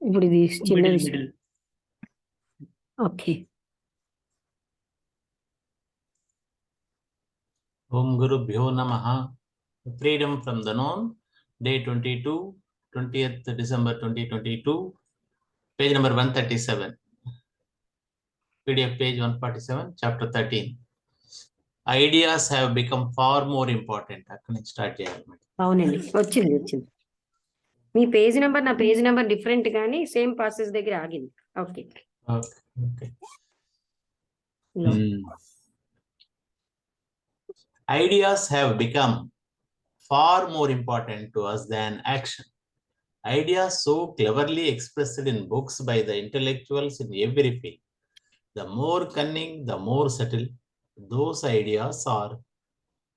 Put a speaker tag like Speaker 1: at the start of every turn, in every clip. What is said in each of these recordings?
Speaker 1: ఇప్పుడు ఇది చిన్నది.
Speaker 2: middle.
Speaker 1: Okay.
Speaker 3: Om Guru Bhyo Namaha. Freedom from the known. Day 22, 20th December 2022. Page number 137. PDF page 147, chapter 13. Ideas have become far more important. అక్కడ నుంచి start చేయాలి.
Speaker 1: అవునండి, వచ్చింది. మీ page number నా పేజ్ నెంబర్ డిఫరెంట్ కానీ సేమ్ ప్రాసెస్ దగ్గర ఆగింది. Okay.
Speaker 3: Okay. Ideas have become far more important to us than action. Ideas so cleverly expressed in books by the intellectuals in every field. The more cunning, the more subtle those ideas are,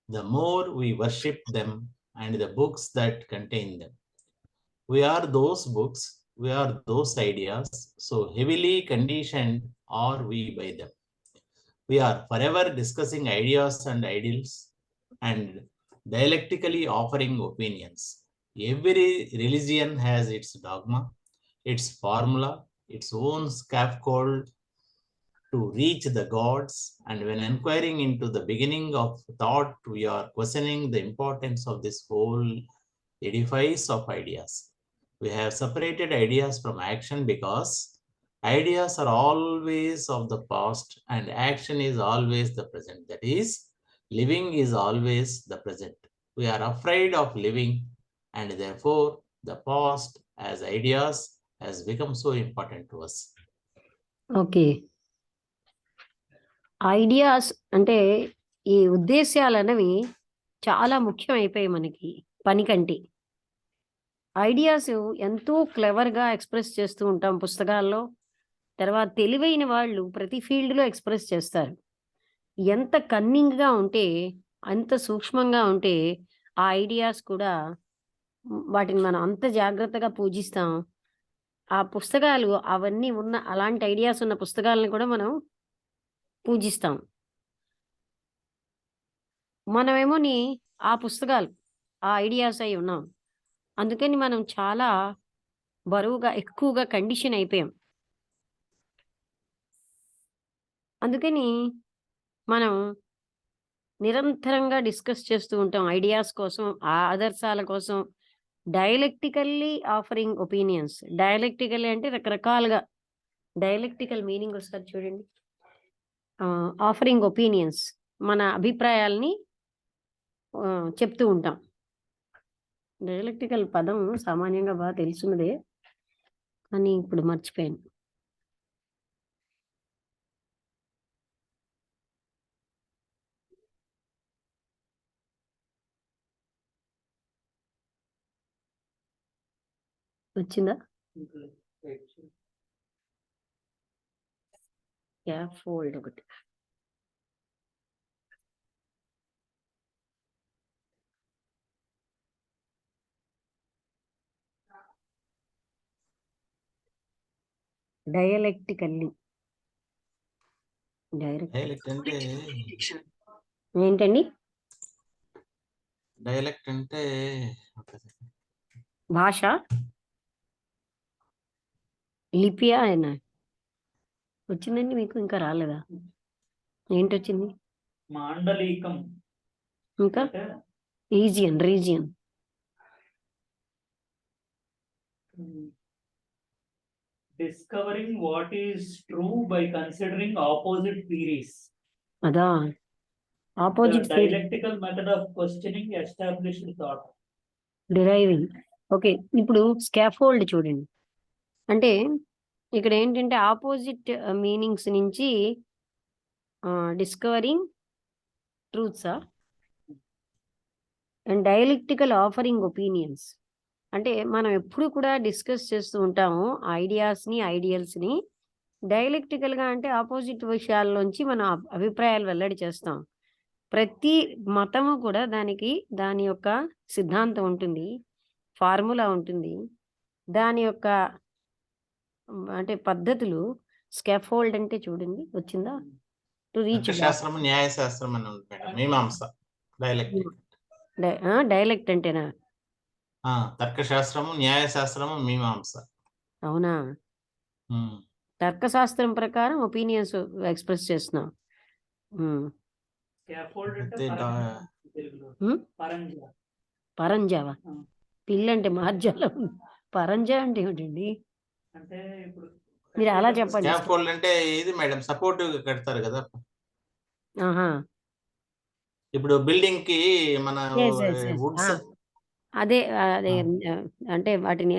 Speaker 3: the more we worship them and the books that contain them. We are those books, we are those ideas, so heavily conditioned are we by them. We are forever discussing ideas and ideals and dialectically offering opinions. Every religion has its dogma, its formula, its own scaffold to reach the gods, and when inquiring into the beginning of thought, we are questioning the importance of this whole edifice of ideas. We have separated ideas from action because ideas are always of the past and action is always the present. That is, living is always the present. We are afraid of living, and therefore the past as ideas has become so important to us.
Speaker 1: Okay. Ideas అంటే ఈ ఉద్దేశాలు అనేవి చాలా ముఖ్యమైపోయాయి మనకి పని కంటే. Ideas ఎంతో క్లెవర్గా express చేస్తూ ఉంటాం పుస్తకాల్లో. తర్వాత తెలివైన వాళ్ళు ప్రతి ఫీల్డ్లో ఎక్స్ప్రెస్ చేస్తారు. ఎంత కన్నింగ్గా ఉంటే, అంత సూక్ష్మంగా ఉంటే ఆ ఐడియాస్ కూడా వాటిని మనం అంత జాగ్రత్తగా పూజిస్తాం. ఆ పుస్తకాలు అవన్నీ ఉన్న అలాంటి ఐడియాస్ ఉన్న పుస్తకాలను కూడా మనం పూజిస్తాం. మనమేమోని ఆ పుస్తకాలు ఆ ఐడియాస్ అయి ఉన్నాం. అందుకని మనం చాలా బరువుగా ఎక్కువగా కండిషన్ అయిపోయాం. అందుకని మనం నిరంతరంగా డిస్కస్ చేస్తూ ఉంటాం ఐడియాస్ కోసం, ఆ ఆదర్శాల కోసం. డైలెక్టికల్లీ ఆఫరింగ్ ఒపీనియన్స్. డైలెక్టికల్లీ అంటే రకరకాలుగా డైలెక్టికల్ మీనింగ్ వస్తుంది చూడండి. ఆఫరింగ్ ఒపీనియన్స్, మన అభిప్రాయాల్ని చెప్తూ ఉంటాం. డైలెక్టికల్ పదం సామాన్యంగా బాగా తెలుసున్నదే, కానీ ఇప్పుడు మర్చిపోయాను. వచ్చిందా? ఫోల్డ్ ఒకటి. డైలెక్టికల్లీ
Speaker 3: డైలెక్ట్ అంటే
Speaker 1: ఏంటండి?
Speaker 3: డైలెక్ట్ అంటే
Speaker 1: భాష, లిపియా అయినా వచ్చిందండి మీకు? ఇంకా రాలేదా? ఏంటొచ్చింది?
Speaker 2: మాండలికం.
Speaker 1: ఇంకా region.
Speaker 2: Discovering what is true by considering opposite theories.
Speaker 1: అదా opposite
Speaker 2: The dialectical method of questioning established thought.
Speaker 1: Deriving. Okay, ఇప్పుడు స్కాఫోల్డ్ చూడండి. అంటే ఇక్కడ ఏంటంటే ఆపోజిట్ మీనింగ్స్ నుంచి డిస్కవరింగ్ ట్రూత్సా అండ్ డైలెక్టికల్ ఆఫరింగ్ ఒపీనియన్స్. అంటే మనం ఎప్పుడు కూడా డిస్కస్ చేస్తూ ఉంటాము ఐడియాస్ని, ఐడియల్స్ని. డైలెక్టికల్గా అంటే ఆపోజిట్ విషయాల్లోంచి మన అభిప్రాయాలు వెల్లడి చేస్తాం. ప్రతి మతము కూడా దాని యొక్క సిద్ధాంతం ఉంటుంది, ఫార్ములా ఉంటుంది, దాని యొక్క అంటే పద్ధతులు. స్కాఫోల్డ్ అంటే చూడండి, వచ్చిందా? టు రీచ్
Speaker 3: శాస్త్రం, న్యాయశాస్త్రం అని మీమాంస. Dialect
Speaker 1: dialect అంటేనా?
Speaker 3: తర్కశాస్త్రము, న్యాయశాస్త్రము, మీమాంస.
Speaker 1: అవునా? తర్కశాస్త్రం ప్రకారం ఒపీనియన్స్ ఎక్స్ప్రెస్ చేస్తున్నాం.
Speaker 2: స్కాఫోల్డ్ అంటే
Speaker 3: అయితే
Speaker 2: తెలుగులో
Speaker 1: హ్మ్?
Speaker 2: పరంజా.
Speaker 1: పరంజావా?
Speaker 2: ఆ.
Speaker 1: పిల్లంటే మార్జాల పరంజా అంటే ఏమిటండి?
Speaker 2: అంటే ఇప్పుడు
Speaker 1: మీరు అలా చెప్పండి.
Speaker 3: స్కాఫోల్డ్ అంటే ఇది మేడం, సపోర్టివ్ కడతారు కదా.
Speaker 1: ఆహా.
Speaker 3: ఇప్పుడు బిల్డింగ్ కి మన
Speaker 1: Yes, yes, yes.
Speaker 3: వుడ్స్
Speaker 1: అదే అదే అంటే వాటిని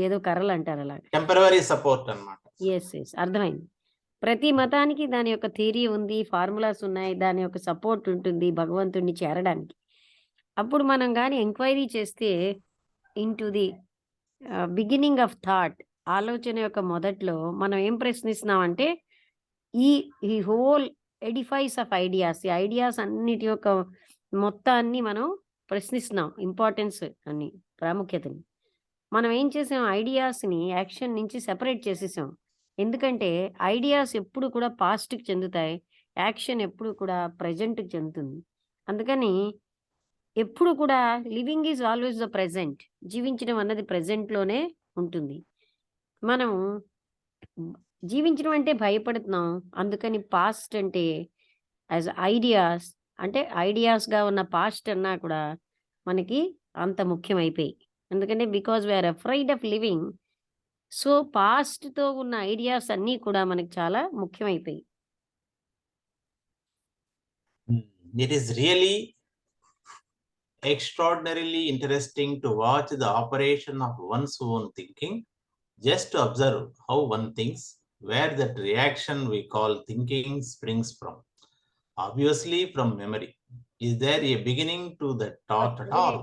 Speaker 1: ఏదో కర్రలు అంటారు అలా.
Speaker 3: టెంపరరీ సపోర్ట్ అన్నమాట.
Speaker 1: ఎస్ అర్థమైంది. ప్రతి మతానికి దాని యొక్క థియరీ ఉంది, ఫార్ములాస్ ఉన్నాయి, దాని యొక్క సపోర్ట్ ఉంటుంది భగవంతుడిని చేరడానికి. అప్పుడు మనం కానీ ఎంక్వైరీ చేస్తే into the beginning of thought, ఆలోచన యొక్క మొదట్లో మనం ఏం ప్రశ్నిస్తున్నామంటే ఈ ఈ హోల్ ఎడిఫైస్ ఆఫ్ ఐడియాస్, ఈ ఐడియాస్ అన్నిటి యొక్క మొత్తాన్ని మనం ప్రశ్నిస్తున్నాం, ఇంపార్టెన్స్ అని, ప్రాముఖ్యతని. మనం ఏం చేసాం, ఐడియాస్ని యాక్షన్ నుంచి సెపరేట్ చేసేసాం. ఎందుకంటే ఐడియాస్ ఎప్పుడు కూడా పాస్ట్కి చెందుతాయి, యాక్షన్ ఎప్పుడు కూడా ప్రజెంట్కి చెందుతుంది. అందుకని ఎప్పుడు కూడా living is always the present, జీవించడం అన్నది ప్రెజెంట్లోనే ఉంటుంది. మనం జీవించడం అంటే భయపడుతున్నాం, అందుకని పాస్ట్ అంటే యాజ్ ఐడియాస్, అంటే ఐడియాస్గా ఉన్న పాస్ట్ అన్నా కూడా మనకి అంత ముఖ్యమైపోయి. ఎందుకంటే because we are afraid of living, so పాస్ట్తో ఉన్న ఐడియాస్ అన్నీ కూడా మనకి చాలా ముఖ్యమైపోయి.
Speaker 3: It is really extraordinarily interesting to watch the operation of one's own thinking. Just to observe how one thinks, where that reaction we call thinking springs from. Obviously from memory. Is there a beginning to that thought at all?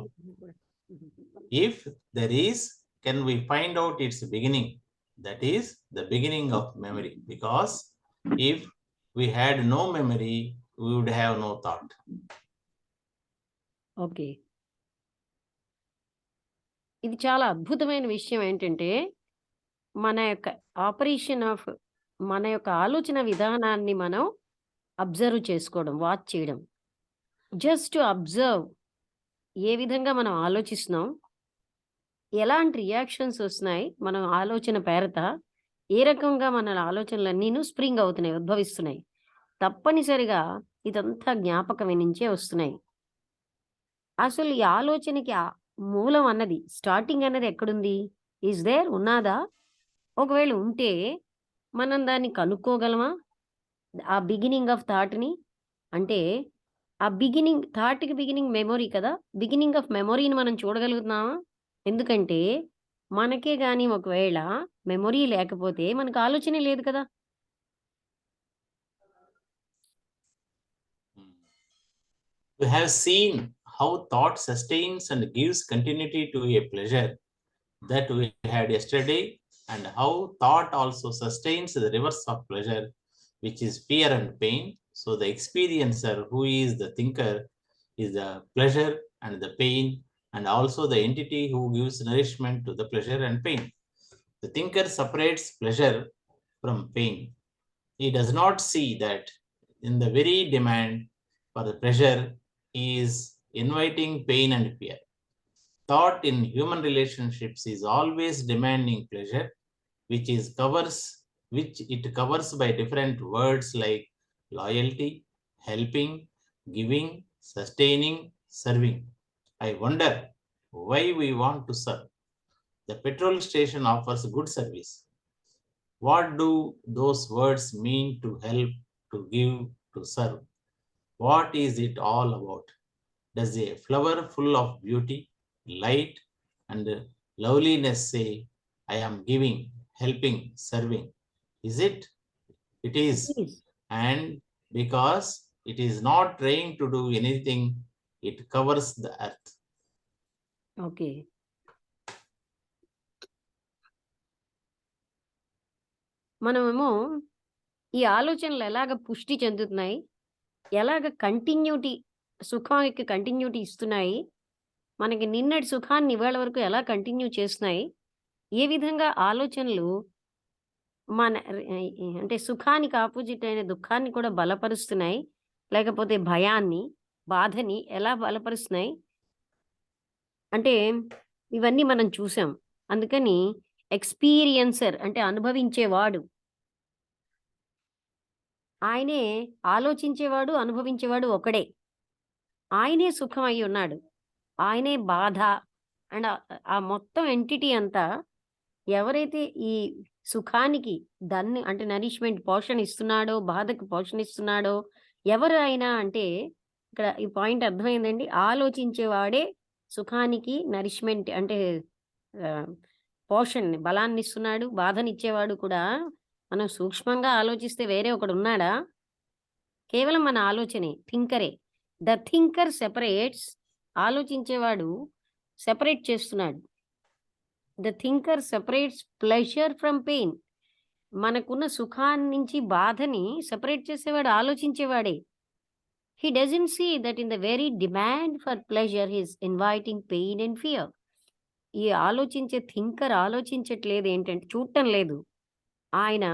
Speaker 3: If there is, can we find out its beginning? That is the beginning of memory. Because if we had no memory, we would have no thought.
Speaker 1: Okay, ఇది చాలా అద్భుతమైన విషయం. ఏంటంటే మన యొక్క operation of, మన యొక్క ఆలోచన విధానాన్ని మనం అబ్జర్వ్ చేసుకోవడం, వాచ్ చేయడం. జస్ట్ టు అబ్జర్వ్ ఏ విధంగా మనం ఆలోచిస్తున్నాం, ఎలాంటి రియాక్షన్స్ వస్తున్నాయి మనం ఆలోచన పేరట, ఏ రకంగా మన ఆలోచనలన్నీను స్ప్రింగ్ అవుతున్నాయి, ఉద్భవిస్తున్నాయి. తప్పనిసరిగా ఇదంతా జ్ఞాపకం నుంచే వస్తున్నాయి. అసలు ఈ ఆలోచనకి మూలం అన్నది, స్టార్టింగ్ అన్నది ఎక్కడుంది? ఈజ్ దేర్, ఉన్నదా? ఒకవేళ ఉంటే మనం దాన్ని కనుక్కోగలమా, ఆ బిగినింగ్ ఆఫ్ థాట్ని? అంటే ఆ బిగినింగ్ థాట్కి బిగినింగ్ మెమొరీ కదా, బిగినింగ్ ఆఫ్ మెమొరీని మనం చూడగలుగుతున్నామా? ఎందుకంటే మనకే కానీ ఒకవేళ మెమొరీ లేకపోతే మనకు ఆలోచనే లేదు కదా.
Speaker 3: We have seen how thought sustains and gives continuity to a pleasure that we had yesterday, and how thought also sustains the reverse of pleasure, which is fear and pain. So the experiencer, who is the thinker, is the pleasure and the pain, and also the entity who gives nourishment to the pleasure and pain. The thinker separates pleasure from pain. He does not see that in the very demand for the pleasure is inviting pain and fear. Thought in human relationships is always demanding pleasure, which it covers by different words like loyalty, helping, giving, sustaining, serving. I wonder why we want to serve. The petrol station offers good service. What do those words mean? To help, to give, to serve. What is it all about? Does a flower full of beauty, light, and loveliness say, I am giving, helping, serving? Is it? It is. And because it is not trained to do anything, it covers the earth.
Speaker 1: Okay, మనమేమో ఈ ఆలోచనలు ఎలాగ పుష్టి చెందుతున్నాయి, ఎలాగ continuity, సుఖానికి continuity ఇస్తున్నాయి, మనకి నిన్నటి సుఖాన్ని ఇవాళ వరకు ఎలా కంటిన్యూ చేస్తున్నాయి, ఏ విధంగా ఆలోచనలు మన అంటే సుఖానికి ఆపోజిట్ అయిన దుఃఖాన్ని కూడా బలపరుస్తున్నాయి, లేకపోతే భయాన్ని, బాధని ఎలా బలపరుస్తున్నాయి అంటే ఇవన్నీ మనం చూసాం. అందుకని ఎక్స్‌పీరియన్సర్ అంటే అనుభవించేవాడు. ఆయనే ఆలోచించేవాడు, అనుభవించేవాడు ఒకడే. ఆయనే సుఖం అయ్యున్నాడు. ఆయనే బాధ అండ్ ఆ మొత్తం ఎంటిటీ అంతా ఎవరైతే ఈ సుఖానికి దాన్ని అంటే నరిష్మెంట్ పోషణ ఇస్తున్నాడో, బాధకు పోషణ ఇస్తున్నాడో ఎవరు ఆయన అంటే ఇక్కడ ఈ పాయింట్ అర్థమైందండి. ఆలోచించేవాడే సుఖానికి నరిష్మెంట్ అంటే ఆహ్, పోషణని, బలాన్నిస్తున్నాడు. బాధనిచ్చేవాడు కూడా మనం సూక్ష్మంగా ఆలోచిస్తే వేరే ఒకడున్నాడా? కేవలం మన ఆలోచనే. థింకరే. ద థింకర్ సెపరేట్స్ ఆలోచించేవాడు సెపరేట్ చేస్తున్నాడు. The thinker separates pleasure from pain. మనకున్న సుఖాన్నించి బాధని సెపరేట్ చేసేవాడు ఆలోచించేవాడే. He doesn't see that in the very demand for pleasure he is inviting pain and fear. ఈ ఆలోచించే థింకర్ ఆలోచించట్లేదు ఏంటంటే చూడటం లేదు. ఆయన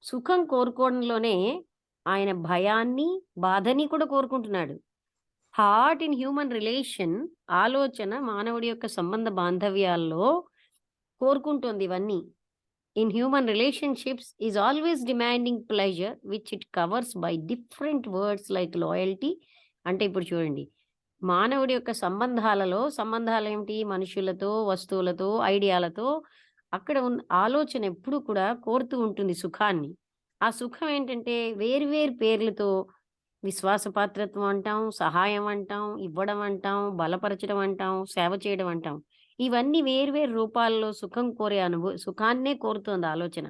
Speaker 1: సుఖం కోరుకోవడంలోనే ఆయన భయాన్ని, బాధని కూడా కోరుకుంటున్నాడు. హార్ట్ ఇన్ హ్యూమన్ రిలేషన్ ఆలోచన మానవుడి యొక్క సంబంధ బాంధవ్యాల్లో కోరుకుంటోంది ఇవన్నీ. In human relationships is always demanding pleasure which it covers by different words like loyalty. అంటే ఇప్పుడు చూడండి, మానవుడి యొక్క సంబంధాలేమిటి? మనుషులతో, వస్తువులతో, ఐడియాలతో అక్కడ ఉన్న ఆలోచన ఎప్పుడు కూడా కోరుతూ ఉంటుంది సుఖాన్ని. ఆ సుఖం ఏంటంటే వేరు వేరు పేర్లతో విశ్వాసపాత్రత్వం అంటాం, సహాయం అంటాం, ఇవ్వడం అంటాం, బలపరచడం అంటాం, సేవ చేయడం అంటాం. ఇవన్నీ వేరు వేరు రూపాల్లో సుఖం కోరే సుఖాన్నే కోరుతోంది ఆలోచన.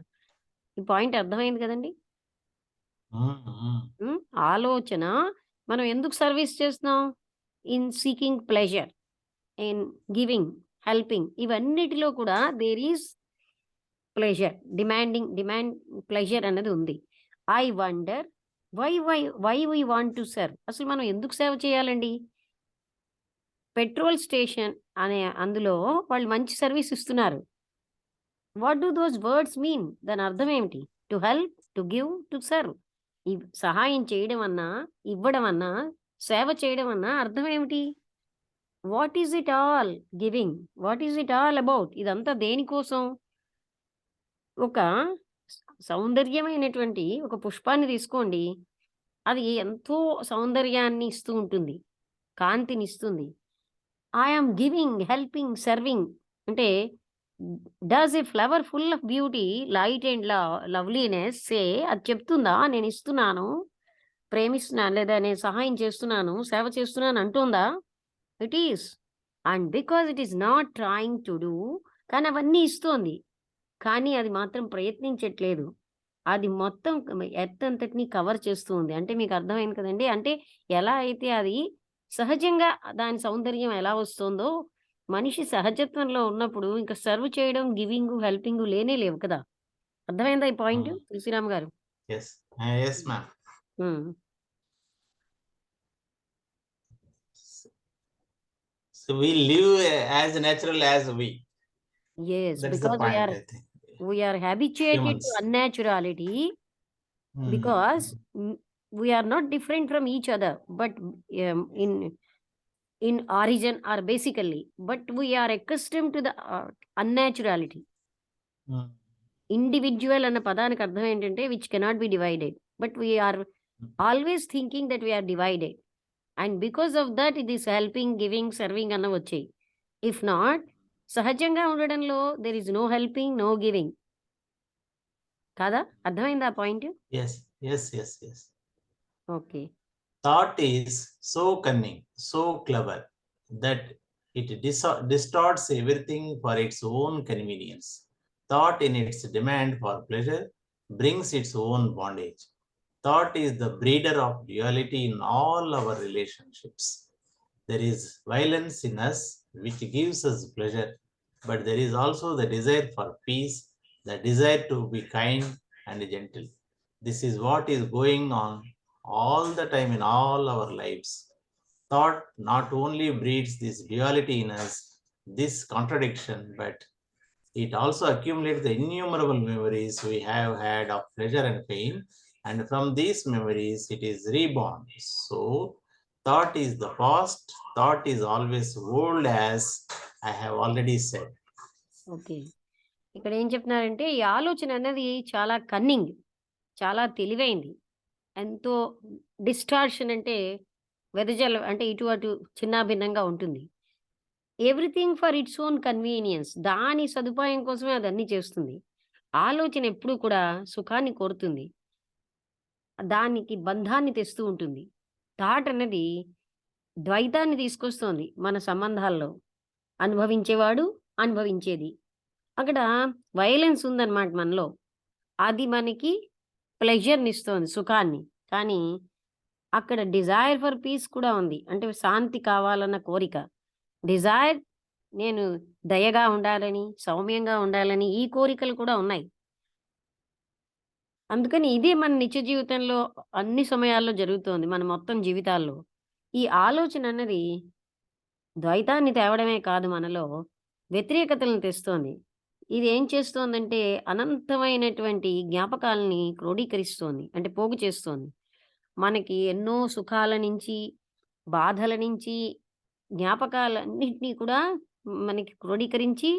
Speaker 1: ఈ పాయింట్ అర్థమైంది కదండీ! హ్మ్. ఆలోచన మనం ఎందుకు సర్వీస్ చేస్తున్నాం? In seeking pleasure, in giving, helping ఇవన్నిటిలో కూడా there is pleasure. Demand pleasure అన్నది ఉంది. I wonder why we want to serve. అసలు మనం ఎందుకు సేవ చేయాలండి? పెట్రోల్ స్టేషన్ అనే అందులో వాళ్ళు మంచి సర్వీస్ ఇస్తున్నారు. What do those words mean? దాని అర్థం ఏమిటి? To help, to give, to serve. ఈ సహాయం చేయడం అన్నా, ఇవ్వడం అన్నా, సేవ చేయడం అన్నా అర్థం ఏమిటి? What is it all giving? What is it all about? ఇదంతా దేనికోసం? ఒక సౌందర్యమైనటువంటి ఒక పుష్పాన్ని తీసుకోండి. అది ఎంతో సౌందర్యాన్ని ఇస్తూ ఉంటుంది. కాంతినిస్తుంది. I am giving, helping, serving అంటే does a flower full of beauty, light and loveliness say అది చెప్తుందా నేను ఇస్తున్నాను, ప్రేమిస్తున్నాను లేదా నేను సహాయం చేస్తున్నాను, సేవ చేస్తున్నాను అంటుందా? It is. And because it is not trying to do కానీ అవన్నీ ఇస్తోంది. కానీ అది మాత్రం ప్రయత్నించట్లేదు. అది మొత్తం ఎర్త్ అంతటిని కవర్ చేస్తూ ఉంది. అంటే మీకు అర్థమైంది కదండీ! అంటే ఎలా అయితే అది సహజంగా దాని సౌందర్యం ఎలా వస్తుందో, మనిషి సహజత్వంలో ఉన్నప్పుడు ఇంక సర్వ్ చేయడం, గివింగు, హెల్పింగు లేనే లేవు కదా! అర్థమైందా ఈ పాయింట్ తులసిరామ్ గారు?
Speaker 3: Yes. Yes, ma'am.
Speaker 1: హ్మ్.
Speaker 3: So we live as natural as we.
Speaker 1: Yes,
Speaker 3: That's the
Speaker 1: because
Speaker 3: point, I think.
Speaker 1: we are habituated
Speaker 3: Humans.
Speaker 1: to unnaturality because we are not different from each other, but in origin or basically, but we are accustomed to the unnaturality. Individual అన్న పదానికి అర్థం ఏంటంటే which cannot be divided. But we are always thinking that we are divided. And because of that ఇది helping, giving, serving అన్న వచ్చాయి. If not సహజంగా ఉండడంలో there is no helping, no giving. కాదా? అర్థమైందా point?
Speaker 3: Yes, yes, yes, yes.
Speaker 1: Okay.
Speaker 3: Thought is so cunning, so clever that it distorts everything for its own convenience. Thought in its demand for pleasure brings its own bondage. Thought is the breeder of duality in all our relationships. There is violence in us which gives us pleasure, but there is also the desire for peace, the desire to be kind and gentle. This is what is going on all the time in all our lives. Thought not only breeds this duality in us, this contradiction, but it also accumulates the innumerable memories we have had of pleasure and pain, and from these memories it is reborn. So thought is the past, thought is always old as I have already said.
Speaker 1: Okay. ఇక్కడ ఏం చెప్తున్నారంటే ఈ ఆలోచన అన్నది చాలా cunning. చాలా తెలివైంది. ఎంతో distortion అంటే అంటే ఇటు అటు చిన్నాభిన్నంగా ఉంటుంది. Everything for its own convenience. దాని సదుపాయం కోసమే అదన్నీ చేస్తుంది. ఆలోచన ఎప్పుడూ కూడా సుఖాన్ని కోరుతుంది. దానికి బంధాన్ని తెస్తూ ఉంటుంది. థాట్ అన్నది ద్వైతాన్ని తీసుకొస్తోంది మన సంబంధాల్లో. అనుభవించేవాడు, అనుభవించేది. అక్కడ వయలెన్స్ ఉందన్నమాట మనలో. అది మనకి ప్లెజర్‌నిస్తోంది, సుఖాన్ని. కానీ అక్కడ డిజైర్ ఫర్ పీస్ కూడా ఉంది. అంటే శాంతి కావాలన్న కోరిక. డిజైర్ నేను దయగా ఉండాలని, సౌమ్యంగా ఉండాలని ఈ కోరికలు కూడా ఉన్నాయి. అందుకని ఇదే మన నిత్య జీవితంలో అన్ని సమయాల్లో జరుగుతోంది. మన మొత్తం జీవితాల్లో. ఈ ఆలోచన అన్నది ద్వైతాన్ని తేవడమే కాదు మనలో, వ్యతిరేకతలను తెస్తోంది. ఇది ఏం చేస్తోందంటే అనంతమైనటువంటి జ్ఞాపకాలని క్రోడీకరిస్తోంది. అంటే పోగు చేస్తోంది. మనకి ఎన్నో సుఖాల నుంచి, బాధల నుంచి, జ్ఞాపకాలన్నిటిని కూడా మనకి క్రోడీకరించి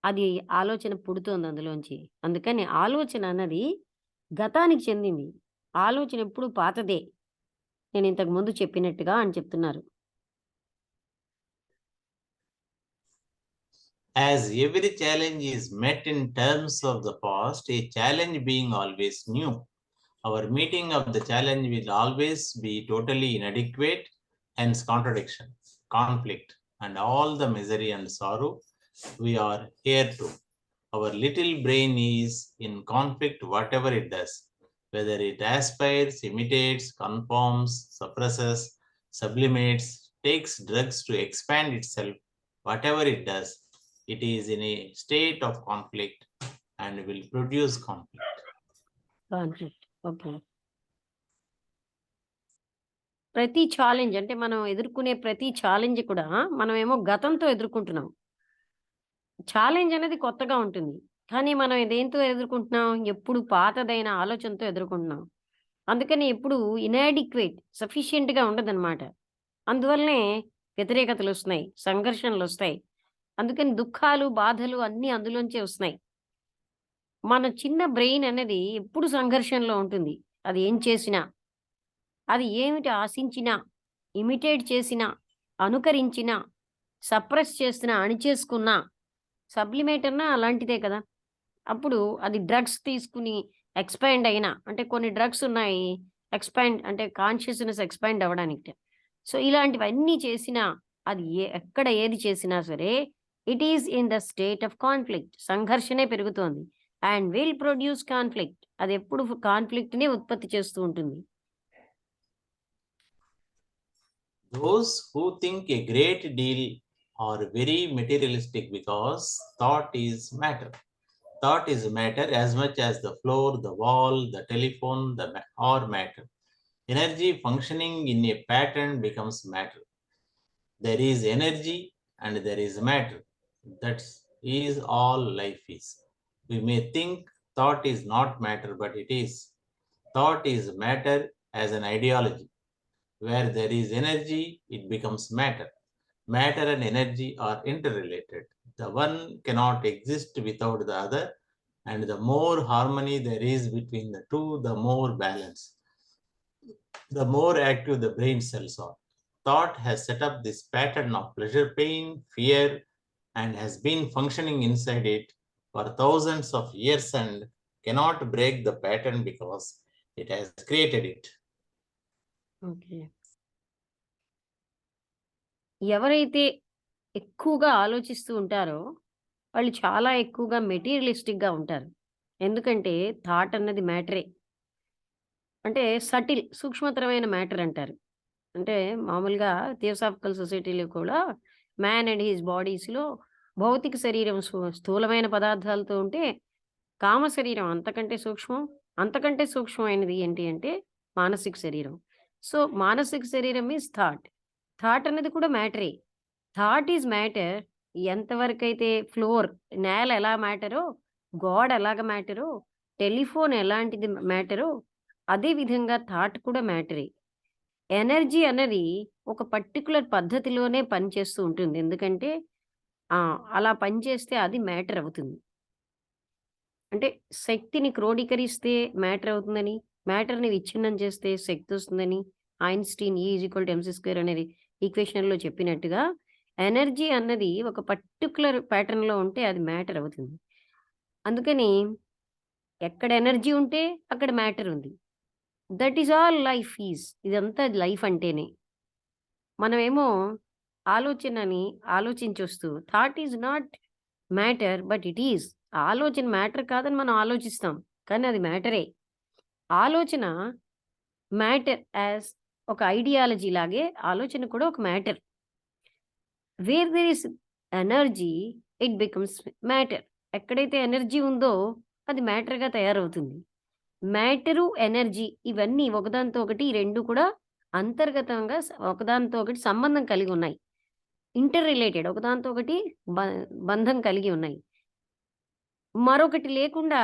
Speaker 1: అది ఆలోచన పుడుతోంది అందులోంచి. అందుకని ఆలోచన అన్నది గతానికి చెందింది. ఆలోచన ఎప్పుడు పాతదే. నేను ఇంతకు ముందు చెప్పినట్టుగా అని చెప్తున్నారు.
Speaker 3: As every challenge is met in terms of the past, a challenge being always new, our meeting of the challenge will always be totally inadequate, hence contradiction, conflict, and all the misery and sorrow we are here to. Our little brain is in conflict whatever it does, whether it aspires, imitates, conforms, suppresses, sublimates, takes drugs to expand itself, whatever it does, it is in a state of conflict and will produce conflict.
Speaker 1: Conflict. Okay. ప్రతి challenge అంటే మనం ఎదుర్కొనే ప్రతి challenge కూడా మనమేమో గతంతో ఎదుర్కొంటున్నాం. Challenge అనేది కొత్తగా ఉంటుంది. కానీ మనం దేనితో ఎదుర్కొంటున్నాం? ఎప్పుడు పాతదైన ఆలోచనతో ఎదుర్కొంటున్నాం. అందుకని ఎప్పుడు ఇనాడిక్వేట్, సఫిషియెంట్‌గా ఉండదనమాట. అందువల్లనే వ్యతిరేకతలొస్తున్నాయి, సంఘర్షణలొస్తాయి. అందుకని దుఃఖాలు, బాధలు అన్నీ అందులోంచే వస్తున్నాయి. మన చిన్న బ్రెయిన్ అనేది ఎప్పుడు సంఘర్షణలో ఉంటుంది. అది ఏం చేసినా, అది ఏమిటి ఆశించినా, ఇమిటేట్ చేసినా, అనుకరించినా, సప్రెస్ చేసినా, అణిచేసుకున్నా, సబ్లిమేట్ అన్నా అలాంటిదే కదా! అప్పుడు అది డ్రగ్స్ తీసుకుని ఎక్స్‌పాండ్ అయినా అంటే కొన్ని డ్రగ్స్ ఉన్నాయి. ఎక్స్‌పాండ్ అంటే కాన్షియస్‌నెస్ ఎక్స్‌పాండ్ అవ్వడానికి. సో, ఇలాంటివన్నీ చేసినా అది ఎక్కడ ఏది చేసినా సరే it is in the state of conflict. సంఘర్షణే పెరుగుతోంది. And will produce conflict. అది ఎప్పుడు కాన్ఫ్లిక్ట్‌నే ఉత్పత్తి చేస్తూ ఉంటుంది.
Speaker 3: Those who think a great deal are very materialistic because thought is matter. Thought is matter as much as the floor, the wall, the telephone, or matter. Energy functioning in a pattern becomes matter. There is energy and there is matter. That is all life is. We may think thought is not matter, but it is. Thought is matter as an ideology. Where there is energy, it becomes matter. Matter and energy are interrelated. The one cannot exist without the other, and the more harmony there is between the two, the more balance, the more active the brain cells are. Thought has set up this pattern of pleasure, pain, fear, and has been functioning inside it for thousands of years and cannot break the pattern because it has created it.
Speaker 1: Okay. ఎవరైతే ఎక్కువగా ఆలోచిస్తూ ఉంటారో, వాళ్ళు చాలా ఎక్కువగా మెటీరియలిస్టిక్‌గా ఉంటారు. ఎందుకంటే thought అన్నది మ్యాటరే. అంటే సటిల్, సూక్ష్మతరమైన మ్యాటర్ అంటారు. అంటే మామూలుగా థియోసాఫికల్ సొసైటీలో కూడా మ్యాన్ అండ్ హిస్ బాడీస్‌లో భౌతిక శరీరం స్థూలమైన పదార్థాలతో ఉంటే, కామ శరీరం అంతకంటే సూక్ష్మం. అంతకంటే సూక్ష్మమైనది ఏంటి అంటే మానసిక శరీరం. సో, మానసిక శరీరం ఈజ్ థాట్. థాట్ అనేది కూడా మ్యాటరే. Thought is matter. ఎంతవరకైతే ఫ్లోర్, నేల ఎలా మ్యాటరో, గోడ ఎలాగ మ్యాటరో, టెలిఫోన్ ఎలాంటిది మ్యాటరో, అదే విధంగా థాట్ కూడా మ్యాటరే. ఎనర్జీ అన్నది ఒక పర్టిక్యులర్ పద్ధతిలోనే పనిచేస్తూ ఉంటుంది. ఎందుకంటే అలా పనిచేస్తే అది మ్యాటర్ అవుతుంది. అంటే శక్తిని క్రోడీకరిస్తే మ్యాటర్ అవుతుందని, మ్యాటర్‌ని విచ్ఛిన్నం చేస్తే శక్తి వస్తుందని ఐన్‌స్టీన్ E = mc² అనేది ఈక్వేషన్‌లో చెప్పినట్టుగా ఎనర్జీ అన్నది ఒక పర్టిక్యులర్ ప్యాటర్న్‌లో ఉంటే అది మ్యాటర్ అవుతుంది. అందుకని ఎక్కడ ఎనర్జీ ఉంటే అక్కడ మ్యాటర్ ఉంది. That is all life is. ఇదంతా లైఫ్ అంటేనే. మనమేమో ఆలోచనని ఆలోచించొస్తూ thought is not matter but it is. ఆలోచన మ్యాటర్ కాదని మనం ఆలోచిస్తాం. కానీ అది మ్యాటరే. ఆలోచన మ్యాటర్ యాజ్ ఒక ఐడియాలజీ లాగే ఆలోచన కూడా ఒక matter. Where there is energy it becomes matter. ఎక్కడైతే ఎనర్జీ ఉందో అది మ్యాటర్‌గా తయారవుతుంది. మ్యాటరు, ఎనర్జీ ఇవన్నీ ఒకదానితో ఒకటి ఈ 2 కూడా అంతర్గతంగా ఒకదానితో ఒకటి సంబంధం కలిగి ఉన్నాయి. ఇంటర్ రిలేటెడ్ ఒకదానితో ఒకటి బ బంధం కలిగి ఉన్నాయి. మరొకటి లేకుండా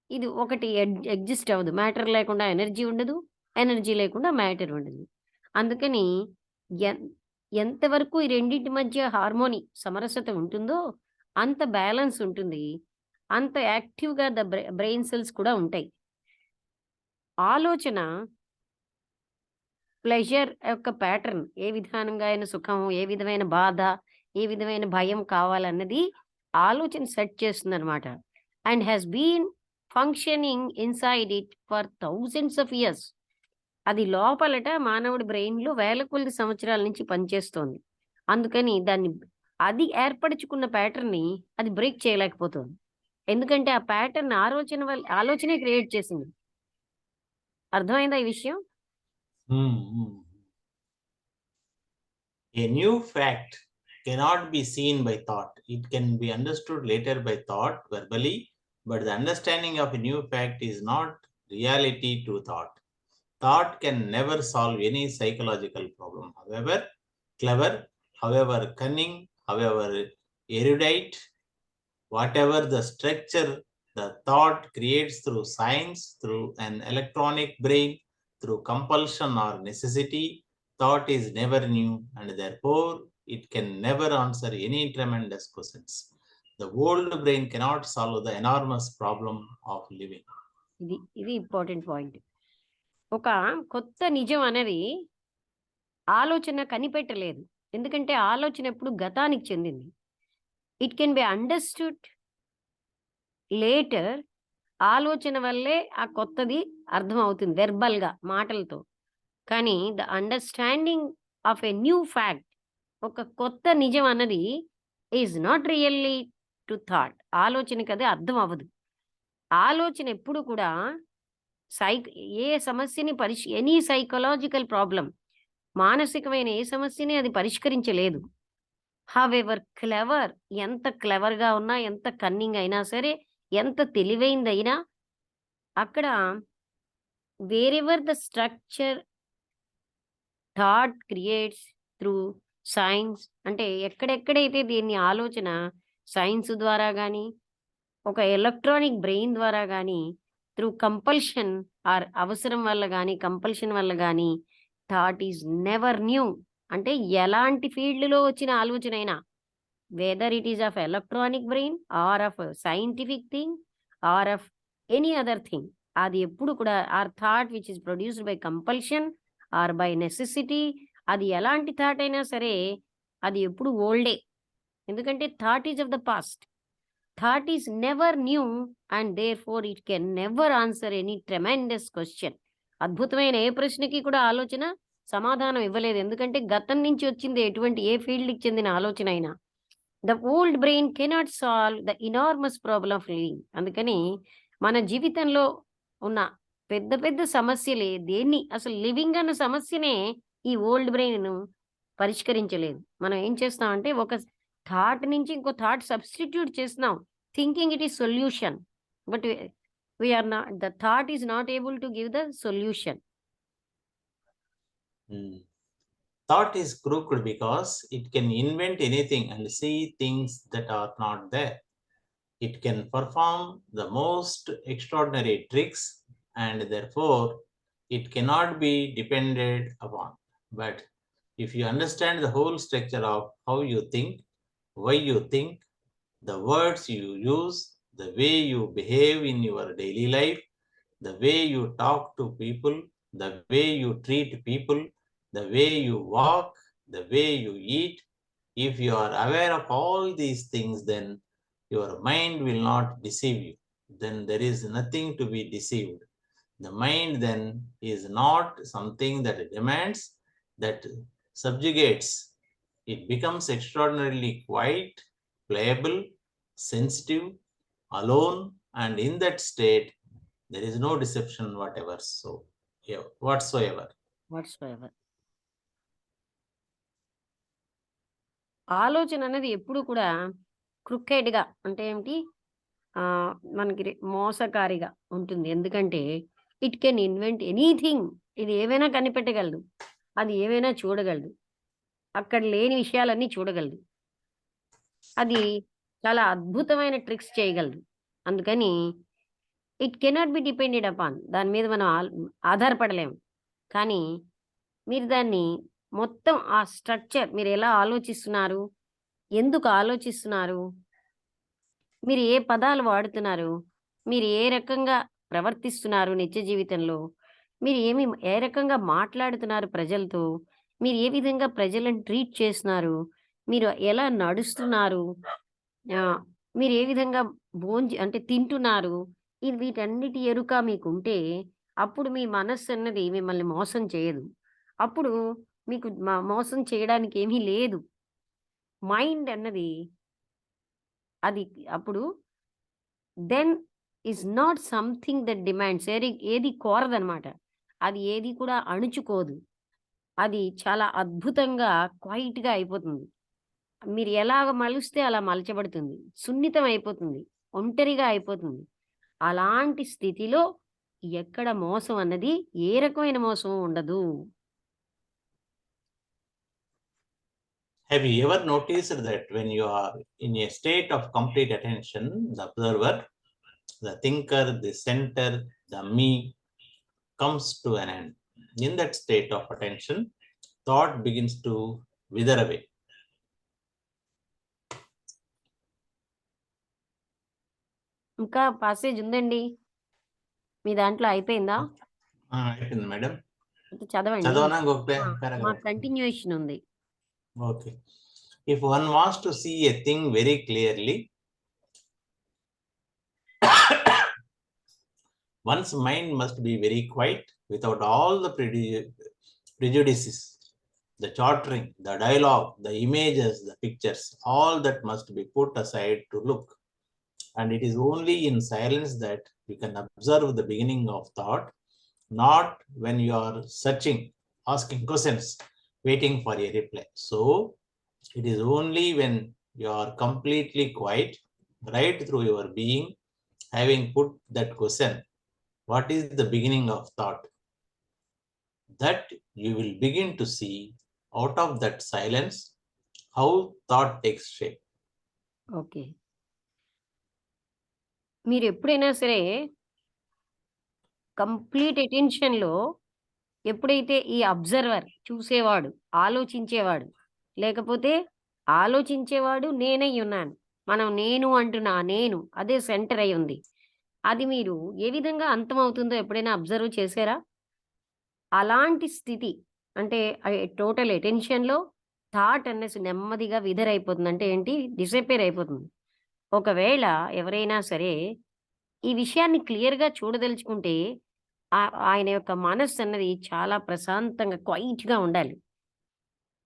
Speaker 1: ఇది ఒకటి ఎగ్జిస్ట్ అవ్వదు. మ్యాటర్ లేకుండా ఎనర్జీ ఉండదు. ఎనర్జీ లేకుండా మ్యాటర్ ఉండదు. అందుకని ఎన్ ఎంతవరకు ఈ రెండిటి మధ్య హార్మోనీ సమరసత ఉంటుందో అంత బ్యాలెన్స్ ఉంటుంది. అంత యాక్టివ్‌గా బ్రెయిన్ సెల్స్ కూడా ఉంటాయి. ఆలోచన ప్లెజర్ యొక్క ప్యాటర్న్ ఏ విధానంగా అయిన సుఖం, ఏ విధమైన బాధ, ఏ విధమైన భయం కావాలన్నది ఆలోచన సెట్ చేస్తుందనమాట. And has been functioning inside it for thousands of years. అది లోపలట మానవుడి బ్రెయిన్‌లో వేల కొలది సంవత్సరాల నుంచి పనిచేస్తోంది. అందుకని అది ఏర్పరచుకున్న ప్యాటర్న్‌ని అది బ్రేక్ చేయలేకపోతుంది. ఎందుకంటే ఆ ప్యాటర్న్ ఆలోచనే క్రియేట్ చేసింది. అర్థమైందా ఈ విషయం?
Speaker 3: A new fact cannot be seen by thought. It can be understood later by thought verbally, but the understanding of a new fact is not reality to thought. Thought can never solve any psychological problem, however clever, however cunning, however erudite, whatever the structure the thought creates through science, through an electronic brain, through compulsion or necessity. Thought is never new, and therefore it can never answer any tremendous questions. The old brain cannot solve the enormous problem of living.
Speaker 1: ఇది important point. ఒక కొత్త నిజం అనేది ఆలోచన కనిపెట్టలేదు. ఎందుకంటే ఆలోచన ఎప్పుడు గతానికి చెందింది. It can be understood later. ఆలోచన వల్లే ఆ కొత్తది అర్థమవుతుంది వెర్బల్‌గా మాటలతో. కానీ the understanding of a new fact, ఒక కొత్త నిజం అన్నది is not really to thought. ఆలోచనకి అది అర్థం అవ్వదు. ఆలోచన ఎప్పుడు కూడా ఏ సమస్యని ఎనీ సైకలాజికల్ ప్రాబ్లమ్, మానసికమైన ఏ సమస్యని అది పరిష్కరించలేదు. హవెవర్ క్లెవర్, ఎంత క్లెవర్‌గా ఉన్నా, ఎంత కన్నింగ్ అయినా సరే, ఎంత తెలివైందైనా, అక్కడ wherever the structure thought creates through science, అంటే ఎక్కడెక్కడైతే దీన్ని ఆలోచన సైన్స్ ద్వారా గానీ, ఒక ఎలక్ట్రానిక్ బ్రెయిన్ ద్వారా గానీ, త్రూ కంపల్షన్ ఆర్ అవసరం వల్ల గానీ, కంపల్షన్ వల్ల గానీ, థాట్ ఈజ్ నెవర్ న్యూ. అంటే ఎలాంటి ఫీల్డ్‌లో వచ్చిన ఆలోచనైనా, whether it is of electronic brain or of scientific thing or of any other thing, అది ఎప్పుడు కూడా or thought which is produced by compulsion or by necessity, అది ఎలాంటి థాట్ అయినా సరే అది ఎప్పుడు ఓల్డే. ఎందుకంటే thought is of the past. Thought is never new and therefore it can never answer any tremendous question. అద్భుతమైన ఏ ప్రశ్నకి కూడా ఆలోచన సమాధానం ఇవ్వలేదు. ఎందుకంటే గతం నుంచి వచ్చింది ఎటువంటి ఏ ఫీల్డ్‌కి చెందిన ఆలోచన అయినా. The old brain cannot solve the enormous problem of living. అందుకని మన జీవితంలో ఉన్న పెద్ద పెద్ద సమస్యలే దేన్ని అసలు లివింగ్ అన్న సమస్యనే ఈ ఓల్డ్ బ్రెయిన్ పరిష్కరించలేదు. మనం ఏం చేస్తామంటే ఒక థాట్ నుంచి ఇంకో థాట్ సబ్స్టిట్యూట్ చేస్తున్నాం, thinking it is solution. But we are not, the thought is not able to give the solution.
Speaker 3: Thought is crooked because it can invent anything and see things that are not there. It can perform the most extraordinary tricks, and therefore it cannot be depended upon. But if you understand the whole structure of how you think, why you think, the words you use, the way you behave in your daily life, the way you talk to people, the way you treat people, the way you walk, the way you eat. If you are aware of all these things, then your mind will not deceive you. Then there is nothing to be deceived. The mind then is not something that demands, that subjugates. It becomes extraordinarily quiet, playable, sensitive, alone, and in that state, there is no deception whatever. So, yeah, whatsoever.
Speaker 1: ఆలోచన అనేది ఎప్పుడు కూడా క్రుక్కెడ్‌గా అంటే ఏమిటి? మనకి మోసకారిగా ఉంటుంది. ఎందుకంటే it can invent anything. ఇది ఏవైనా కనిపెట్టగలదు. అది ఏవైనా చూడగలదు. అక్కడ లేని విషయాలన్నీ చూడగలదు. అది చాలా అద్భుతమైన ట్రిక్స్ చేయగలదు. అందుకని it cannot be depended upon. దాని మీద మనం ఆధారపడలేము. కానీ మీరు దాన్ని మొత్తం ఆ స్ట్రక్చర్ మీరు ఎలా ఆలోచిస్తున్నారు? ఎందుకు ఆలోచిస్తున్నారు? మీరు ఏ పదాలు వాడుతున్నారు? మీరు ఏ రకంగా ప్రవర్తిస్తున్నారు నిత్య జీవితంలో? మీరు ఏ రకంగా మాట్లాడుతున్నారు ప్రజలతో? మీరు ఏ విధంగా ప్రజలను ట్రీట్ చేస్తున్నారు? మీరు ఎలా నడుస్తున్నారు? మీరు ఏ విధంగా అంటే తింటున్నారు? వీటన్నిటి ఎరుక మీకుంటే, అప్పుడు మీ మనస్సు అన్నది మిమ్మల్ని మోసం చేయదు. అప్పుడు మీకు మోసం చేయడానికి ఏమీ లేదు. మైండ్ అన్నది అది అప్పుడు then is not something that demands. ఏది కోరదనమాట. అది ఏది కూడా అణుచుకోదు. అది చాలా అద్భుతంగా క్వైట్‌గా అయిపోతుంది. మీరు ఎలాగ మలుస్తే అలా మలచబడుతుంది. సున్నితం అయిపోతుంది. ఒంటరిగా అయిపోతుంది. అలాంటి స్థితిలో ఎక్కడ మోసం అన్నది ఏ రకమైన మోసం ఉండదు.
Speaker 3: Have you ever noticed that when you are in a state of complete attention, the observer, the thinker, the center, the me comes to an end? In that state of attention, thought begins to wither away.
Speaker 1: ఇంకా passage ఉందండి. మీ దాంట్లో అయిపోయిందా?
Speaker 3: అయిపోయింది madam.
Speaker 1: చదవండి.
Speaker 3: చదవనా ఇంకొక
Speaker 1: మా
Speaker 3: paragraph?
Speaker 1: Continuation ఉంది.
Speaker 3: Okay. If one wants to see a thing very clearly, one's mind must be very quiet, without all the prejudices, the chattering, the dialogue, the images, the pictures, all that must be put aside to look. And it is only in silence that you can observe the beginning of thought, not when you are searching, asking questions, waiting for a reply. So it is only when you are completely quiet, right through your being, having put that question, what is the beginning of thought, that you will begin to see out of that silence how thought takes shape.
Speaker 1: Okay. మీరు ఎప్పుడైనా సరే complete అటెన్షన్‌లో ఎప్పుడైతే ఈ observer చూసేవాడు, ఆలోచించేవాడు, లేకపోతే ఆలోచించేవాడు నేనై ఉన్నాను. మనం నేను అంటున్న నేను అదే సెంటర్ అయి ఉంది. అది మీరు ఏ విధంగా అంతమవుతుందో ఎప్పుడైనా అబ్జర్వ్ చేశారా? అలాంటి స్థితి అంటే టోటల్ అటెన్షన్‌లో థాట్ అనేసి నెమ్మదిగా విథర్ అయిపోతుంది. అంటే ఏంటి? డిసపియర్ అయిపోతుంది. ఒకవేళ ఎవరైనా సరే ఈ విషయాన్ని క్లియర్‌గా చూడదలుచుకుంటే ఆయన యొక్క మనస్సు అన్నది చాలా ప్రశాంతంగా క్వైట్‌గా ఉండాలి.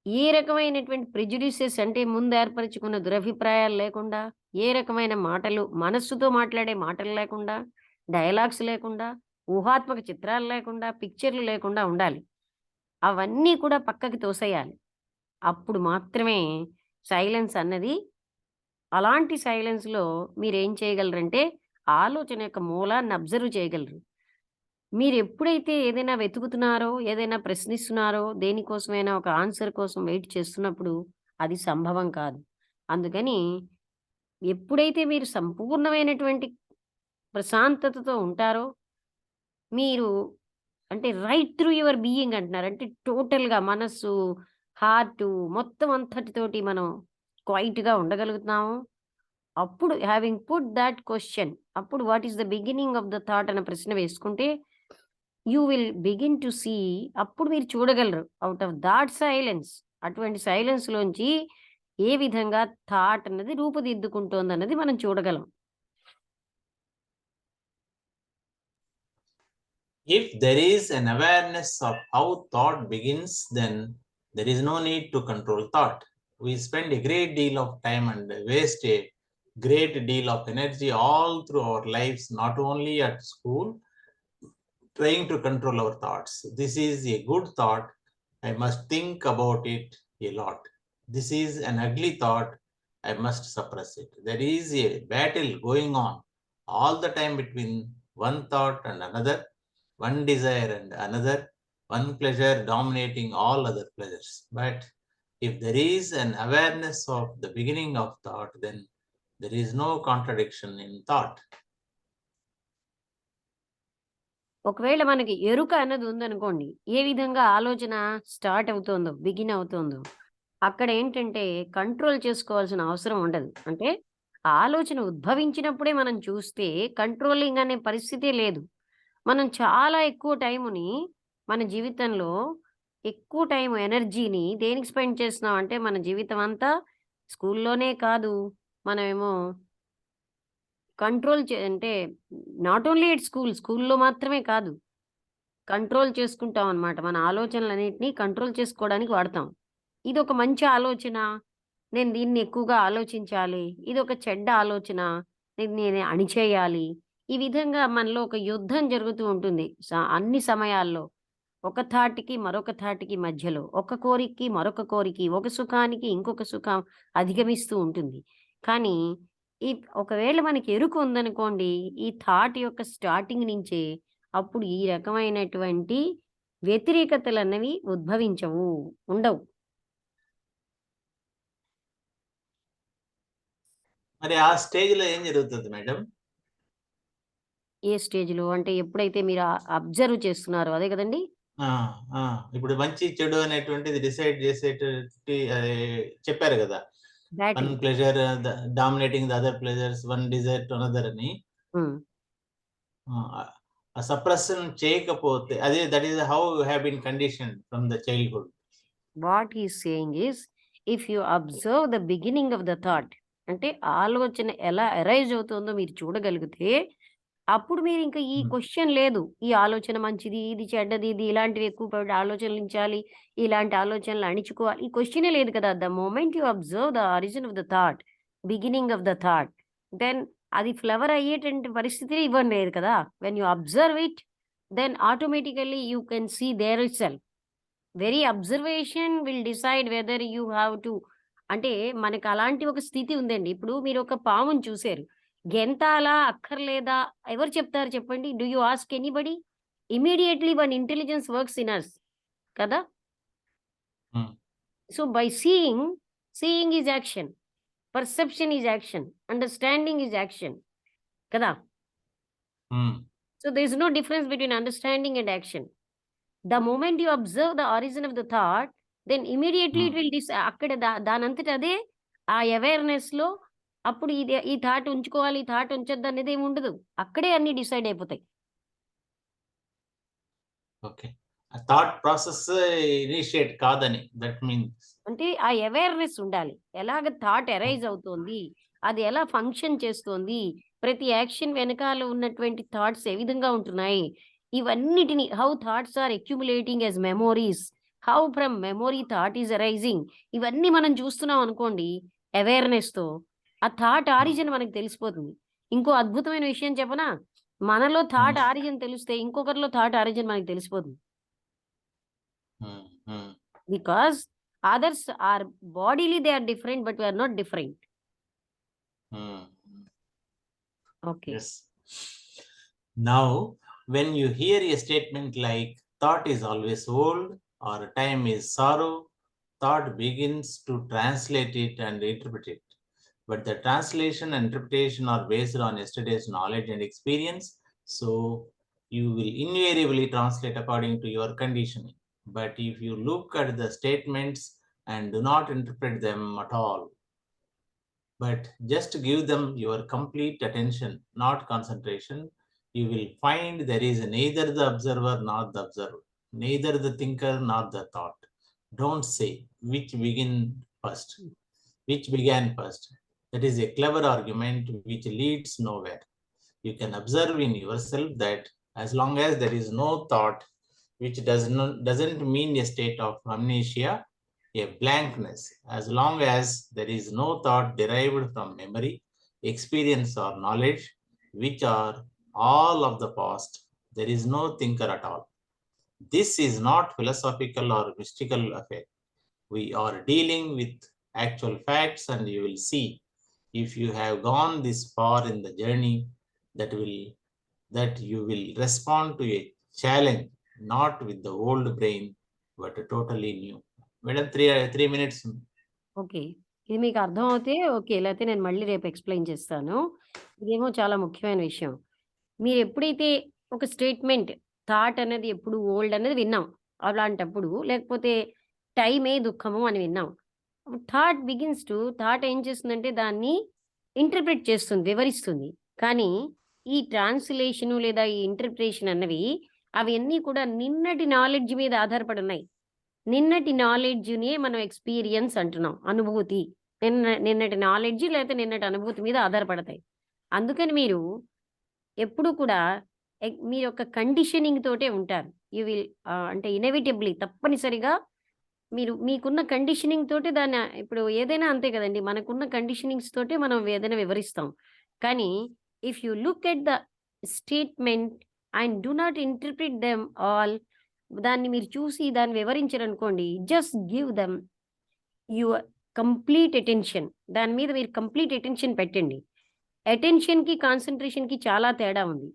Speaker 1: ఏ రకమైనటువంటి ప్రెజుడిసెస్ అంటే ముందు ఏర్పరచుకున్న దురభిప్రాయాలు లేకుండా, ఏ రకమైన మాటలు మనస్సుతో మాట్లాడే మాటలు లేకుండా, డయలాగ్స్ లేకుండా, ఊహాత్మక చిత్రాలు లేకుండా, పిక్చర్‌లు లేకుండా ఉండాలి. అవన్నీ కూడా పక్కకి తోసేయాలి. అప్పుడు మాత్రమే సైలెన్స్ అన్నది అలాంటి సైలెన్స్‌లో మీరేం చేయగలరంటే ఆలోచన యొక్క మూలాన్ని అబ్జర్వ్ చేయగలరు. మీరెప్పుడైతే ఏదైనా వెతుకుతున్నారో, ఏదైనా ప్రశ్నిస్తున్నారో, దేనికోసమైనా ఒక ఆన్సర్ కోసం వెయిట్ చేస్తున్నప్పుడు అది సంభవం కాదు. అందుకని ఎప్పుడైతే మీరు సంపూర్ణమైనటువంటి ప్రశాంతతతో ఉంటారో, మీరు అంటే రైట్ త్రూ యువర్ బీయింగ్ అంటున్నారు. అంటే టోటల్‌గా మనస్సు, హార్టు మొత్తం అంతటితోటి మనం క్వైట్‌గా ఉండగలుగుతున్నాము. అప్పుడు హ్యావింగ్ పుట్ థాట్ క్వెషన్, అప్పుడు what is the beginning of the thought అన్న ప్రశ్న వేసుకుంటే you will begin to see, అప్పుడు మీరు చూడగలరు ఔట్ ఆఫ్ దాట్ సైలెన్స్, అటువంటి సైలెన్స్‌లోంచి ఏ విధంగా థాట్ అన్నది రూపుదిద్దుకుంటోందన్నది మనం చూడగలం.
Speaker 3: If there is an awareness of how thought begins, then there is no need to control thought. We spend a great deal of time and waste a great deal of energy all through our lives, not only at school, trying to control our thoughts. This is a good thought. I must think about it a lot. This is an ugly thought. I must suppress it. There is a battle going on all the time between one thought and another, one desire and another, one pleasure dominating all other pleasures. But if there is an awareness of the beginning of thought, then there is no contradiction in thought.
Speaker 1: ఒకవేళ మనకి ఎరుక అన్నది ఉందనుకోండి, ఏ విధంగా ఆలోచన start అవుతోందో, begin అవుతోందో, అక్కడ ఏంటంటే control చేసుకోవాల్సిన అవసరం ఉండదు. అంటే ఆలోచన ఉద్భవించినప్పుడే మనం చూస్తే కంట్రోలింగ్ అనే పరిస్థితే లేదు. మనం చాలా ఎక్కువ టైముని మన జీవితంలో ఎక్కువ టైం ఎనర్జీని దేనికి స్పెండ్ చేస్తున్నాం అంటే మన జీవితం అంతా స్కూల్లోనే కాదు, మనమేమో కంట్రోల్ అంటే నాట్ ఓన్లీ ఎట్ స్కూల్లో మాత్రమే కాదు. కంట్రోల్ చేసుకుంటాం అన్నమాట. మన ఆలోచనలన్నిటిని కంట్రోల్ చేసుకోవడానికి వాడతాం. ఇదొక మంచి ఆలోచన, నేను దీన్ని ఎక్కువగా ఆలోచించాలి. ఇదొక చెడ్డ ఆలోచన, దీన్ని నేను అణిచేయాలి. ఈ విధంగా మనలో ఒక యుద్ధం జరుగుతూ ఉంటుంది. అన్ని సమయాల్లో. ఒక థాట్‌కి మరొక థాట్‌కి మధ్యలో. ఒక కోరికకి మరొక కోరిక, ఒక సుఖానికి ఇంకొక సుఖం అధిగమిస్తూ ఉంటుంది. కానీ ఒకవేళ మనకి ఎరుక ఉందనుకోండి, ఈ థాట్ యొక్క స్టార్టింగ్ నుంచే అప్పుడు ఈ రకమైనటువంటి వ్యతిరేకతలన్నవి ఉద్భవించవు, ఉండవు.
Speaker 3: మరి ఆ స్టేజ్‌లో ఏం జరుగుతుంది మేడం?
Speaker 1: ఏ స్టేజ్‌లో అంటే ఎప్పుడైతే మీరు అబ్జర్వ్ చేస్తున్నారో అదే కదండీ!
Speaker 3: ఆ! ఆ! ఇప్పుడు మంచి, చెడు అనేటువంటిది డిసైడ్ చేసేటటువంటి చెప్పారు గదా! One
Speaker 1: batting.
Speaker 3: Pleasure dominating the other pleasures, one desire to another అని.
Speaker 1: హ్మ్.
Speaker 3: ఆ సప్రెషన్ చేయకపోతే అదే that is how you have been conditioned from the childhood.
Speaker 1: What he is saying is, if you observe the beginning of the thought, అంటే ఆలోచన ఎలా arise అవుతుందో మీరు చూడగలిగితే అప్పుడు మీరింక ఈ క్వెషన్ లేదు. ఈ ఆలోచన మంచిది, ఇది చెడ్డది, ఇది ఇలాంటివి ఎక్కువ ఆలోచనలించాలి, ఇలాంటి ఆలోచనలు అణిచుకోవాలి. ఈ క్వెషనే లేదు కదా! The moment you observe the origin of the thought, beginning of the thought, then అది ఫ్లవర్ అయ్యేటువంటి పరిస్థితి ఇవ్వడం లేదు కదా! When you observe it, then automatically you can see there itself. Very observation will decide whether you have to, అంటే మనకు అలాంటి ఒక స్థితి ఉందండి. ఇప్పుడు మీరు ఒక పాముని చూసారు. గెంతాలా? అక్కర్లేదా? ఎవరు చెప్తారు చెప్పండి? Do you ask anybody? Immediately one intelligence works in us కదా!
Speaker 3: Hmm.
Speaker 1: So, by seeing is action. Perception is action. Understanding is action కదా!
Speaker 3: Hmm.
Speaker 1: So, there is no difference between understanding and action. The moment you observe the origin of the thought, then immediately it will అక్కడ దానంతట అదే ఆ అవేర్‌నెస్‌లో అప్పుడు ఈ thought ఉంచుకోవాలి, ఈ thought ఉంచొద్దనేది ఏమి ఉండదు. అక్కడే అన్నీ డిసైడ్ అయిపోతాయి.
Speaker 3: ఓకే. ఆ థాట్ ప్రాసెస్ ఇనిషియేట్ కాదని దట్ మీన్స్.
Speaker 1: అంటే ఆ అవేర్‌నెస్ ఉండాలి. ఎలాగ థాట్ అరైజ్ అవుతోంది, అది ఎలా ఫంక్షన్ చేస్తోంది, ప్రతి యాక్షన్ వెనకాల ఉన్నటువంటి థాట్స్ ఏ విధంగా ఉంటున్నాయి, ఇవన్నిటిని how thoughts are accumulating as memories, how from memory thought is arising, ఇవన్నీ మనం చూస్తున్నాం అనుకోండి అవేర్‌నెస్‌తో, ఆ థాట్ ఆరిజిన్ మనకు తెలిసిపోతుంది. ఇంకో అద్భుతమైన విషయం చెప్పనా? మనలో థాట్ ఆరిజిన్ తెలిస్తే ఇంకొకరిలో థాట్ ఆరిజిన్ మనకు తెలిసిపోతుంది. Because others are bodily they are different, but we are not different. Okay.
Speaker 3: Yes. Now, when you hear a statement like thought is always old or time is sorrow, thought begins to translate it and interpret it. But the translation and interpretation are based on yesterday's knowledge and experience. So you will invariably translate according to your conditioning. But if you look at the statements and do not interpret them at all, but just give them your complete attention, not concentration. You will find there is neither the observer nor the observer, neither the thinker nor the thought. Don't say which began first. That is a clever argument which leads nowhere. You can observe in yourself that as long as there is no thought, which doesn't mean a state of amnesia, a blankness. As long as there is no thought derived from memory, experience, or knowledge, which are all of the past, there is no thinker at all. This is not philosophical or mystical affair. We are dealing with actual facts, and you will see, if you have gone this far in the journey, that you will respond to a challenge, not with the old brain, but totally new. Madam, 3 minutes.
Speaker 1: Okay. ఇది మీకు అర్థమవుతే okay. లేతే నేను మళ్ళీ రేపు explain చేస్తాను. ఇదేమో చాలా ముఖ్యమైన విషయం. మీరెప్పుడైతే ఒక స్టేట్‌మెంట్ థాట్ అనేది ఎప్పుడు ఓల్డ్ అనేది విన్నాం. అలాంటప్పుడు లేకపోతే టైమే దుఃఖము అని విన్నాం. థాట్ ఏం చేస్తుందంటే దాన్ని ఇంటర్ప్రిట్ చేస్తుంది, వివరిస్తుంది. కానీ ఈ ట్రాన్స్‌లేషను లేదా ఈ ఇంటర్ప్రిటేషన్ అన్నవి అవన్నీ కూడా నిన్నటి నాలెడ్జ్ మీద ఆధారపడి ఉన్నాయి. నిన్నటి నాలెడ్జ్‌నే మనం ఎక్స్‌పీరియన్స్ అంటున్నాం. అనుభూతి. నిన్నటి నాలెడ్జ్ లేతే నిన్నటి అనుభూతి మీద ఆధారపడతాయి. అందుకని మీరు ఎప్పుడు కూడా మీ యొక్క కండిషనింగ్ తోటే ఉంటారు. యూ విల్ అంటే ఇనెవిటబుల్లీ తప్పనిసరిగా మీకున్న కండిషనింగ్ తోటే ఇప్పుడు ఏదైనా అంతే కదండీ! మనకున్న కండిషనింగ్స్ తోటే మనం ఏదైనా వివరిస్తాం. కానీ if you look at the statement and do not interpret them all, దాన్ని మీరు చూసి దాన్ని వివరించారనుకోండి, just give them your complete attention. దాని మీద మీరు కంప్లీట్ అటెన్షన్ పెట్టండి. అటెన్షన్‌కి, కాన్సంట్రేషన్‌కి చాలా తేడా ఉంది.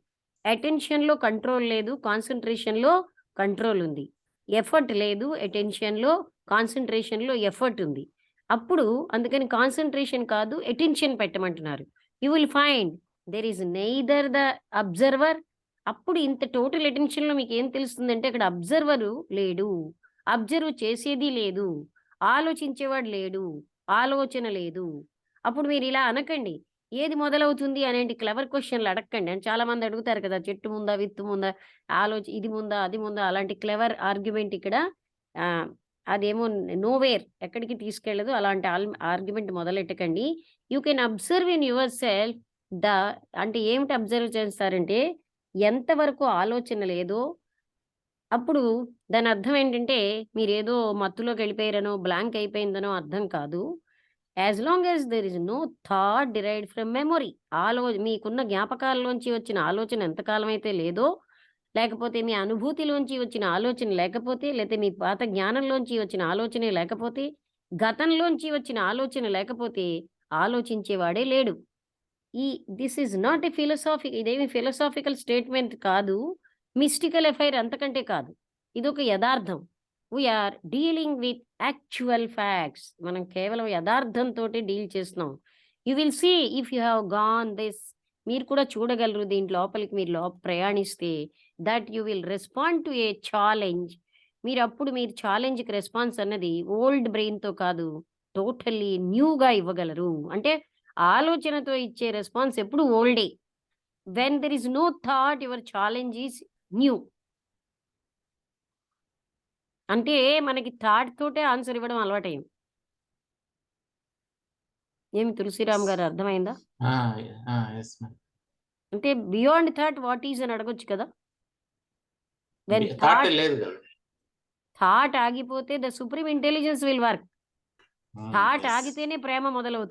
Speaker 1: అటెన్షన్‌లో కంట్రోల్ లేదు. కాన్సంట్రేషన్‌లో కంట్రోల్ ఉంది. ఎఫర్ట్ లేదు. అటెన్షన్‌లో, కాన్సంట్రేషన్‌లో ఎఫర్ట్ ఉంది. అప్పుడు అందుకని కాన్సంట్రేషన్ కాదు, అటెన్షన్ పెట్టమంటున్నారు. You will find there is neither the observer. అప్పుడు ఇంత టోటల్ అటెన్షన్‌లో మీకేం తెలుస్తుందంటే అక్కడ అబ్జర్వరు లేడు. అబ్జర్వ్ చేసేది లేదు. ఆలోచించేవాడు లేడు. ఆలోచన లేదు. అప్పుడు మీరిలా అనకండి. ఏది మొదలవుతుంది అనేటి క్లెవర్ క్వెషన్‌లు అడక్కండి. అని చాలామంది అడుగుతారు కదా! చెట్టు ముందా? విత్తు ముందా? ఇది ముందా? అది ముందా? అలాంటి క్లెవర్ ఆర్గ్యుమెంట్ ఇక్కడ అదేమో నోవేర్ ఎక్కడికి తీసుకెళ్ళదు. అలాంటి ఆర్గ్యుమెంట్ మొదలెట్టకండి. You can observe in yourself అంటే ఏమిటి అబ్జర్వ్ చేస్తారంటే ఎంతవరకు ఆలోచన లేదో అప్పుడు దాని అర్థం ఏంటంటే మీరేదో మత్తులోకెళ్ళిపోయారనో, బ్లాంక్ అయిపోయిందనో అర్థం కాదు. As long as there is no thought derived from memory. మీకున్న జ్ఞాపకాల్లోంచి వచ్చిన ఆలోచన ఎంతకాలమైతే లేదో, లేకపోతే మీ అనుభూతిలోంచి వచ్చిన ఆలోచన లేకపోతే, లేతే మీ పాత జ్ఞానంలోంచి వచ్చిన ఆలోచనే లేకపోతే, గతంలోంచి వచ్చిన ఆలోచన లేకపోతే ఆలోచించేవాడే లేడు. దిస్ ఈజ్ నాట్ ఎ ఇదేమి ఫిలాసాఫికల్ స్టేట్మెంట్ కాదు. మిస్టికల్ ఎఫైర్ అంతకంటే కాదు. ఇదొక యదార్థం. We are dealing with actual facts. మనం కేవలం యదార్థంతోటి డీల్ చేస్తున్నాం. You will see if you have gone this. మీరు కూడా చూడగలరు దీంట్ లోపలికి మీరు ప్రయాణిస్తే that you will respond to a challenge. మీరు ఛాలెంజ్‌కి రెస్పాన్స్ అన్నది ఓల్డ్ బ్రెయిన్‌తో కాదు, టోటల్లీ న్యూగా ఇవ్వగలరు. అంటే ఆలోచనతో ఇచ్చే రెస్పాన్స్ ఎప్పుడు ఓల్డే. When there is no thought your challenge is new. అంటే మనకి థాట్ తోటే ఆన్సర్ ఇవ్వడం అలవాటయింది. ఏమి తులసిరామ్ గారు అర్థమైందా?
Speaker 3: Yes, ma'am.
Speaker 1: అంటే బియాండ్ థాట్ వాట్ ఈజ్ అని అడగొచ్చు కదా! వెన్
Speaker 3: థాట్ లేదు కదా!
Speaker 1: థాట్ ఆగిపోతే the supreme intelligence will work. Thought
Speaker 3: Yes.
Speaker 1: ఆగితేనే ప్రేమ మొదలవుతుంది.